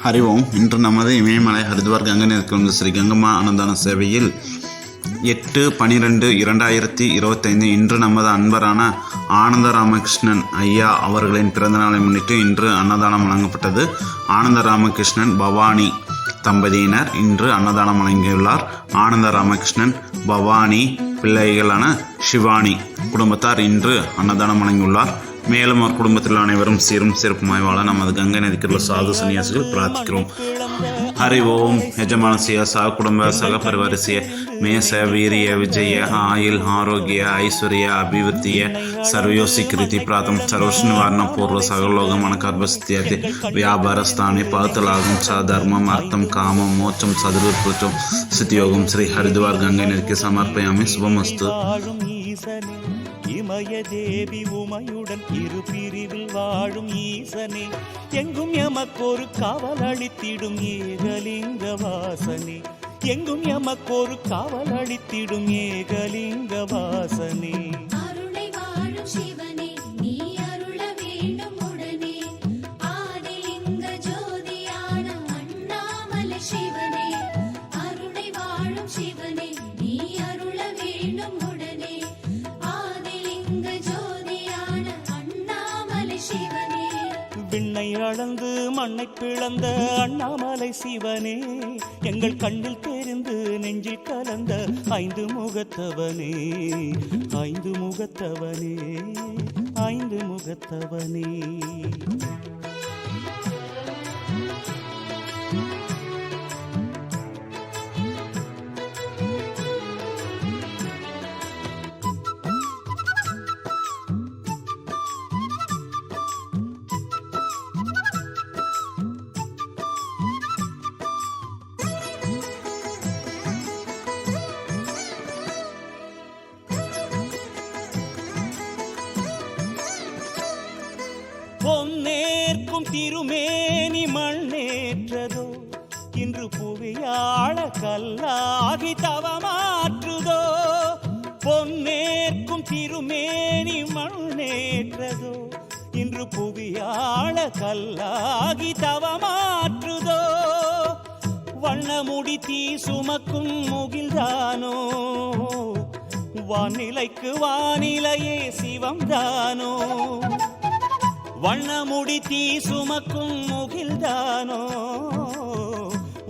ஹரி ஓம். இன்று நமது இமயமலை ஹரித்வார் கங்கை நதிக்கு ஸ்ரீ கங்கம்மா அன்னதான சேவையில் 8/12/2025 இன்று நமது அன்பரான ஆனந்த ராமகிருஷ்ணன் ஐயா அவர்களின் பிறந்தநாளை முன்னிட்டு இன்று அன்னதானம் வழங்கப்பட்டது. ஆனந்த ராமகிருஷ்ணன் பவானி தம்பதியினர் இன்று அன்னதானம் வழங்கியுள்ளார். ஆனந்த ராமகிருஷ்ணன் பவானி பிள்ளைகளான சிவானி குடும்பத்தார் இன்று அன்னதானம் வழங்கியுள்ளார். மேலும் அவர் குடும்பத்தில் அனைவரும் சீரும் சிறப்புமாய் வாழ நமது கங்கை நதிக்குள்ள சாது சன்னியாசிகள் பிரார்த்திக்கிறோம். ஹரி ஓம். ಯಜಮಾನಸಿಯ ಸಹ ಕುಟುಂಬ ಸಹ ಪರಿವಾರಿಸಿಯ ಮೇಸ ವೀರ್ಯ ವಿಜಯ ಆಯುಲ್ ಆರೋಗ್ಯ ಐಶ್ವರ್ಯ ಅಭಿವೃದ್ಧಿಯ ಸರ್ವಯೋಸಿಕೃತಿ ಪ್ರಾಥಮ ಸರ್ವಶ್ನ ನಿವಾರಣ ಪೂರ್ವ ಸಗಲೋಗ ಮಣಕರ್ಭಸ್ಥಿಯತೆ ವ್ಯಾಪಾರ ಸ್ಥಾನೆ ಪಾತಲಾಗಂ ಸ ಧರ್ಮಂ ಅರ್ಥಂ ಕಾಮಂ ಮೋಕ್ಷಂ ಸದೃಪೃತಂ ಸ್ಥಿತಿಯೋಗಂ ಶ್ರೀ ಹರಿದ್ವಾರ್ ಗಂಗೈ ನದಿಗೆ ಸಮರ್ಪಯಾಮಿ. ಶುಭಮಸ್ತು. இமய தேவி உமையுடன் இரு பிரிவில் வாழும் ஈசனே, எங்கும் எமக்கொரு காவல் அளித்திடும் ஏகலிங்க வாசனே, எங்கும் எமக்கொரு காவல் அளித்திடும் ஏகலிங்க வாசனே. அருளை வாழும் சிவனே, நீ அருள வேண்டும் உடனே, ஆதிலிங்க ஜோதியான அண்ணாமலை சிவனே, அருளை வாழும் சிவனே, நீ அருள வேண்டும் உடனே, விண்ணை அளந்து மண்ணை பிளந்த அண்ணாமலை சிவனே, எங்கள் கண்ணில் தெரிந்து நெஞ்சில் கலந்த ஐந்து முகத்தவனே, ஐந்து முகத்தவனே, ஐந்து முகத்தவனே. பொன்னேற்கும் திருமேனி மண்ணேற்றதோ, இன்று புவியாள கல்லாகி தவமாற்றுதோ. பொன்னேற்கும் திருமேனி மண்ணேற்றதோ, இன்று புவியாள கல்லாகி தவமாற்றுதோ. வண்ணமுடி தீ சுமக்கும் முகில்தானோ, வானிலைக்கு வானிலையே சிவம்தானோ. வண்ணமுடி தீ சுமக்கும் முகில்தானோ,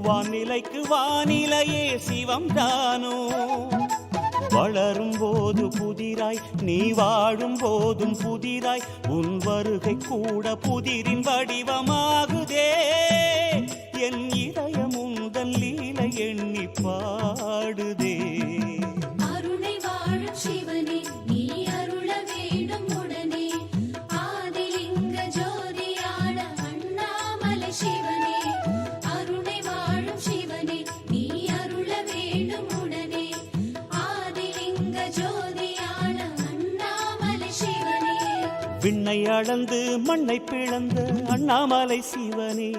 வானிலைக்கு வானிலையே சிவம்தானோ. வளரும் போது புதிராய் நீ வாழும் போதும் புதிராய், உன் வருகை கூட புதிரின் வடிவமாகுதே. என் இதயம் உந்தன் லீலை எண்ணி பாடுதே. அருளை வாழும் சிவனே, நீ அருள வேண்டும் உடனே, ஆதிலிங்க ஜோதியான அண்ணாமலை சிவனே, அருளை வாழும் சிவனே, நீ அருள வேண்டும் உடனே, ஆதிலிங்க ஜோதியான அண்ணாமலை சிவனே. விண்ணை அளந்து மண்ணை பிளந்த அண்ணாமலை சிவனே,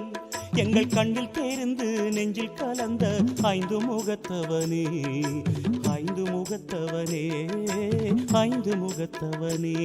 எங்கள் கண்ணில் தெரிந்து நெஞ்சில் கலந்த ஐந்து முகத்தவனே, ஐந்து முகத்தவனே, ஐந்து முகத்தவனே.